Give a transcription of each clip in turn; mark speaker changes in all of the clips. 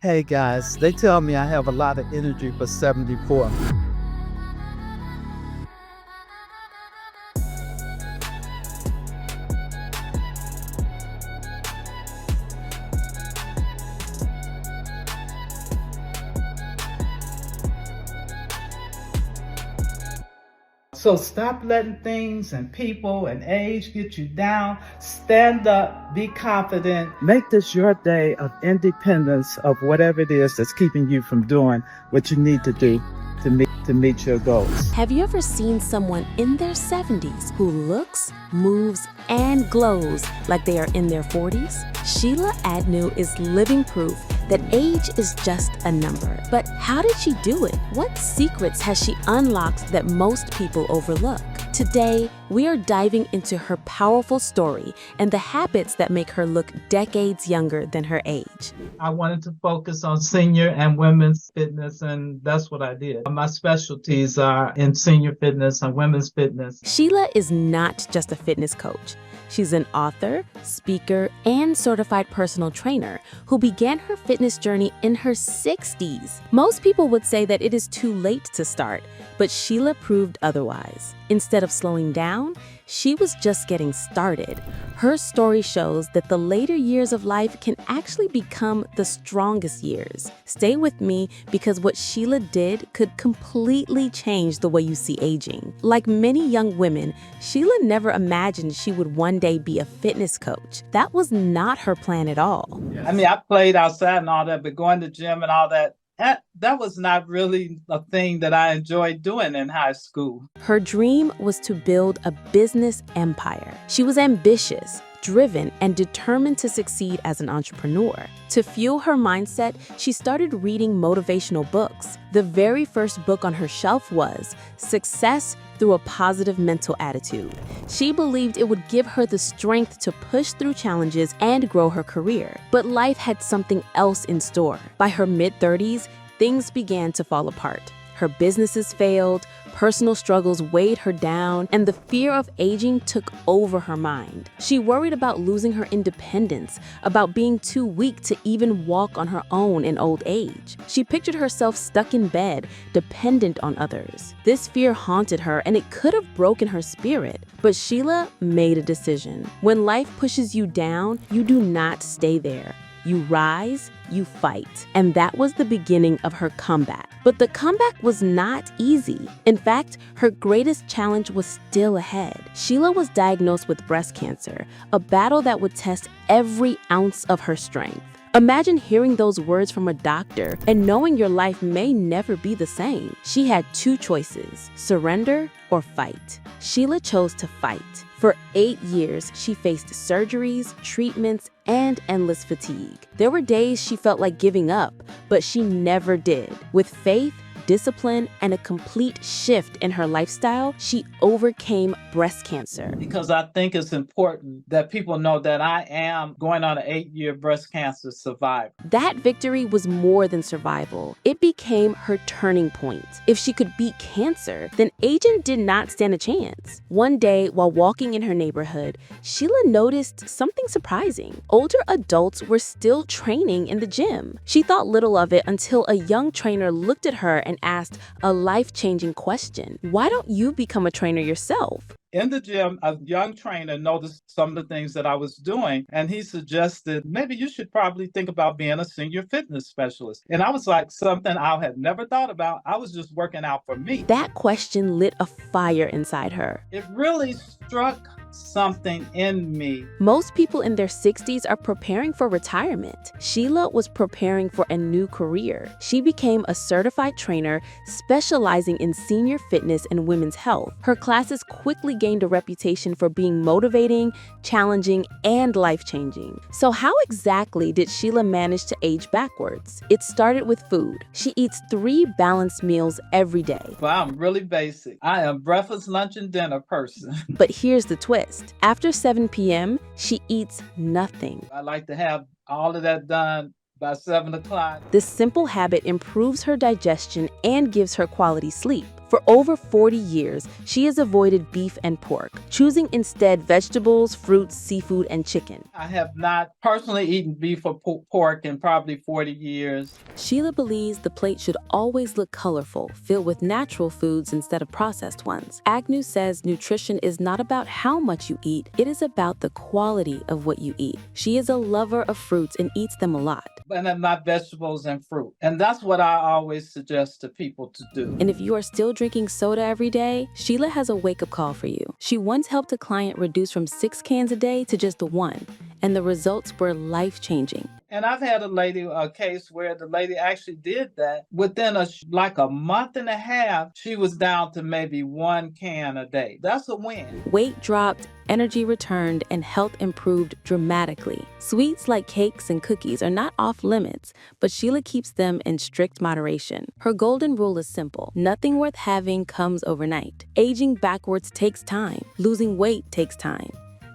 Speaker 1: Hey guys, they tell me I have a lot of energy for 74. So stop letting things and people and age get you down. Stand up, be confident. Make this your day of independence of whatever it is that's keeping you from doing what you need to do to meet your goals.
Speaker 2: Have you ever seen someone in their 70s who looks, moves, and glows like they are in their 40s? Sheila Adneu is living proof that age is just a number. But how did she do it? What secrets has she unlocked that most people overlook? Today, we are diving into her powerful story and the habits that make her look decades younger than her age.
Speaker 1: I wanted to focus on senior and women's fitness, and that's what I did. My specialties are in senior fitness and women's fitness.
Speaker 2: Sheila is not just a fitness coach. She's an author, speaker, and certified personal trainer who began her fitness journey in her 60s. Most people would say that it is too late to start, but Sheila proved otherwise. Instead of slowing down, she was just getting started. Her story shows that the later years of life can actually become the strongest years. Stay with me because what Sheila did could completely change the way you see aging. Like many young women, Sheila never imagined she would one day be a fitness coach. That was not her plan at all.
Speaker 1: I mean, I played outside and all that, but going to gym and all that, that was not really a thing that I enjoyed doing in high school.
Speaker 2: Her dream was to build a business empire. She was ambitious, driven, and determined to succeed as an entrepreneur. To fuel her mindset, she started reading motivational books. The very first book on her shelf was Success Through a Positive Mental Attitude. She believed it would give her the strength to push through challenges and grow her career. But life had something else in store. By her mid-30s, things began to fall apart. Her businesses failed, personal struggles weighed her down, and the fear of aging took over her mind. She worried about losing her independence, about being too weak to even walk on her own in old age. She pictured herself stuck in bed, dependent on others. This fear haunted her, and it could have broken her spirit. But Sheila made a decision. When life pushes you down, you do not stay there. You rise, you fight. And that was the beginning of her comeback. But the comeback was not easy. In fact, her greatest challenge was still ahead. Sheila was diagnosed with breast cancer, a battle that would test every ounce of her strength. Imagine hearing those words from a doctor and knowing your life may never be the same. She had two choices: surrender or fight. Sheila chose to fight. For 8 years, she faced surgeries, treatments, and endless fatigue. There were days she felt like giving up, but she never did. With faith, discipline, and a complete shift in her lifestyle, she overcame breast cancer.
Speaker 1: Because I think it's important that people know that I am going on an 8-year breast cancer survivor.
Speaker 2: That victory was more than survival. It became her turning point. If she could beat cancer, then aging did not stand a chance. One day, while walking in her neighborhood, Sheila noticed something surprising. Older adults were still training in the gym. She thought little of it until a young trainer looked at her and asked a life-changing question. Why don't you become a trainer yourself?
Speaker 1: In the gym, a young trainer noticed some of the things that I was doing, and he suggested, maybe you should probably think about being a senior fitness specialist. And I was like, something I had never thought about. I was just working out for me.
Speaker 2: That question lit a fire inside her.
Speaker 1: It really struck something in me.
Speaker 2: Most people in their 60s are preparing for retirement. Sheila was preparing for a new career. She became a certified trainer specializing in senior fitness and women's health. Her classes quickly gained a reputation for being motivating, challenging, and life-changing. So how exactly did Sheila manage to age backwards? It started with food. She eats 3 balanced meals every day.
Speaker 1: Well, I'm really basic. I am breakfast, lunch, and dinner person.
Speaker 2: But here's the twist. After 7 p.m., she eats nothing.
Speaker 1: I like to have all of that done by 7 o'clock.
Speaker 2: This simple habit improves her digestion and gives her quality sleep. For over 40 years, she has avoided beef and pork, choosing instead vegetables, fruits, seafood, and chicken.
Speaker 1: I have not personally eaten beef or pork in probably 40 years.
Speaker 2: Sheila believes the plate should always look colorful, filled with natural foods instead of processed ones. Adneu says nutrition is not about how much you eat, it is about the quality of what you eat. She is a lover of fruits and eats them a lot.
Speaker 1: And then my vegetables and fruit. And that's what I always suggest to people to do.
Speaker 2: And if you are still drinking soda every day, Sheila has a wake-up call for you. She once helped a client reduce from 6 cans a day to just 1, and the results were life-changing.
Speaker 1: And I've had a case where the lady actually did that. Within a month and a half, she was down to maybe 1 can a day. That's a win.
Speaker 2: Weight dropped, energy returned, and health improved dramatically. Sweets like cakes and cookies are not off limits, but Sheila keeps them in strict moderation. Her golden rule is simple: nothing worth having comes overnight. Aging backwards takes time. Losing weight takes time.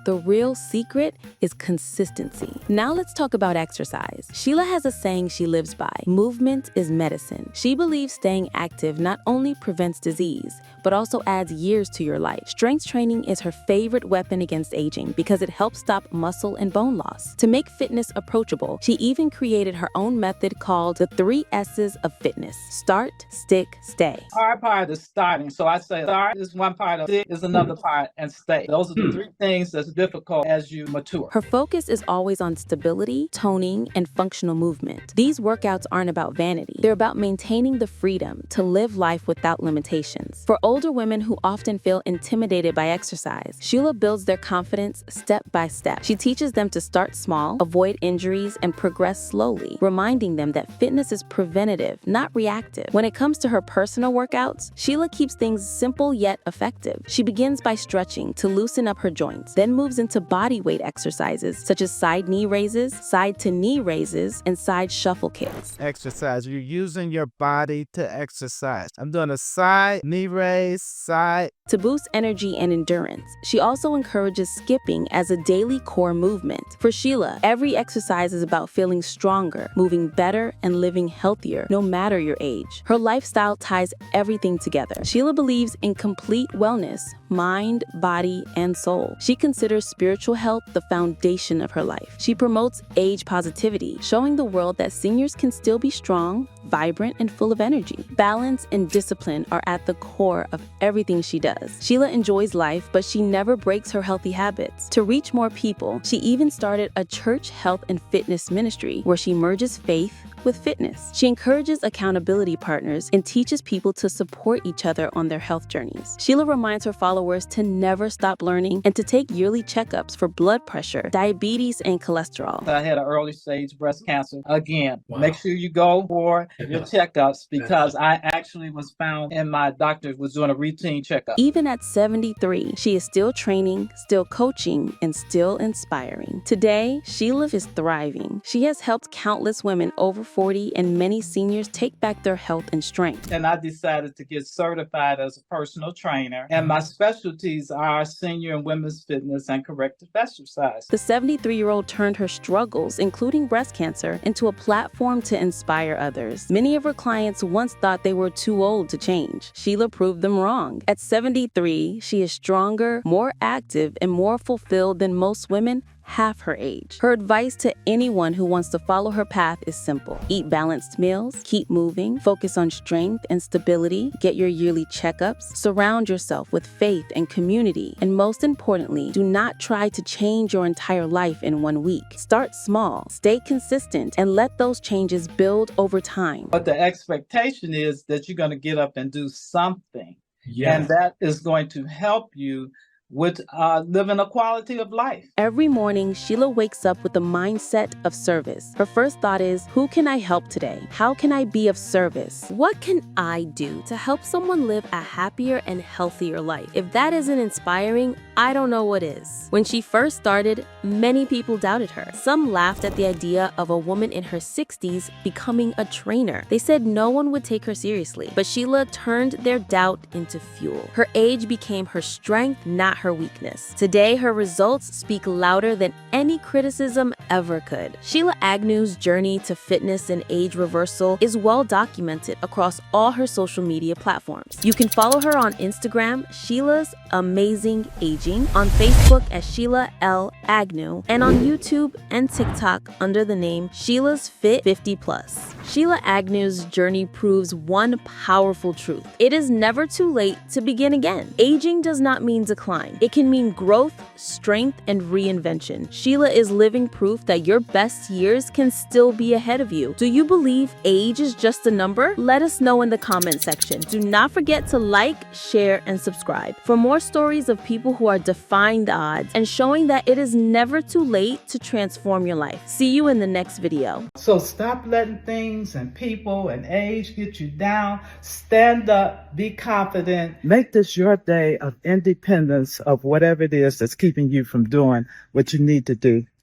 Speaker 2: The real secret is consistency. Now let's talk about exercise. Sheila has a saying she lives by: movement is medicine. She believes staying active not only prevents disease, but also adds years to your life. Strength training is her favorite weapon against aging because it helps stop muscle and bone loss. To make fitness approachable, she even created her own method called the 3 S's of fitness: start, stick, stay.
Speaker 1: Hard part is starting. So I say start is one part, of stick is another part, and stay. Those are the 3 things that's difficult as you mature.
Speaker 2: Her focus is always on stability, toning, and functional movement. These workouts aren't about vanity. They're about maintaining the freedom to live life without limitations. For older women who often feel intimidated by exercise, Sheila builds their confidence step by step. She teaches them to start small, avoid injuries, and progress slowly, reminding them that fitness is preventative, not reactive. When it comes to her personal workouts, Sheila keeps things simple yet effective. She begins by stretching to loosen up her joints, then moves into body weight exercises such as side knee raises, side to knee raises, and side shuffle kicks.
Speaker 3: Exercise. You're using your body to exercise. I'm doing a side knee raise, side.
Speaker 2: To boost energy and endurance, she also encourages skipping as a daily core movement. For Sheila, every exercise is about feeling stronger, moving better, and living healthier, no matter your age. Her lifestyle ties everything together. Sheila believes in complete wellness, mind, body, and soul. She considers spiritual health the foundation of her life. She promotes age positivity, showing the world that seniors can still be strong, vibrant, and full of energy. Balance and discipline are at the core of everything she does. Sheila enjoys life, but she never breaks her healthy habits. To reach more people, she even started a church health and fitness ministry where she merges faith with fitness. She encourages accountability partners and teaches people to support each other on their health journeys. Sheila reminds her followers to never stop learning and to take yearly checkups for blood pressure, diabetes, and cholesterol.
Speaker 1: I had an early stage breast cancer. Again, make sure you go for your checkups, because I actually was found and my doctor was doing a routine checkup.
Speaker 2: Even at 73, she is still training, still coaching, and still inspiring. Today, Sheila is thriving. She has helped countless women over 40 and many seniors take back their health and strength.
Speaker 1: And I decided to get certified as a personal trainer. And my specialties are senior and women's fitness and corrective exercise.
Speaker 2: The 73-year-old turned her struggles, including breast cancer, into a platform to inspire others. Many of her clients once thought they were too old to change. Sheila proved them wrong. At 73, she is stronger, more active, and more fulfilled than most women half her age. Her advice to anyone who wants to follow her path is simple: eat balanced meals, keep moving, focus on strength and stability, get your yearly checkups, surround yourself with faith and community, and most importantly, do not try to change your entire life in 1 week. Start small, stay consistent, and let those changes build over time.
Speaker 1: But the expectation is that you're going to get up and do something. Yes. And that is going to help you with living a quality of life.
Speaker 2: Every morning, Sheila wakes up with a mindset of service. Her first thought is, who can I help today? How can I be of service? What can I do to help someone live a happier and healthier life? If that isn't inspiring, I don't know what is. When she first started, many people doubted her. Some laughed at the idea of a woman in her 60s becoming a trainer. They said no one would take her seriously. But Sheila turned their doubt into fuel. Her age became her strength, not her weakness. Today, her results speak louder than any criticism ever could. Sheila Agnew's journey to fitness and age reversal is well documented across all her social media platforms. You can follow her on Instagram, Sheila's Amazing Aging, on Facebook as Sheila L. Adneu, and on YouTube and TikTok under the name Sheila's Fit 50 Plus. Sheila Agnew's journey proves one powerful truth. It is never too late to begin again. Aging does not mean decline. It can mean growth, strength, and reinvention. Sheila is living proof that your best years can still be ahead of you. Do you believe age is just a number? Let us know in the comment section. Do not forget to like, share, and subscribe for more stories of people who are defying the odds and showing that it is never too late to transform your life. See you in the next video.
Speaker 1: So stop letting things and people and age get you down. Stand up, be confident. Make this your day of independence of whatever it is that's keeping you from doing what you need to do.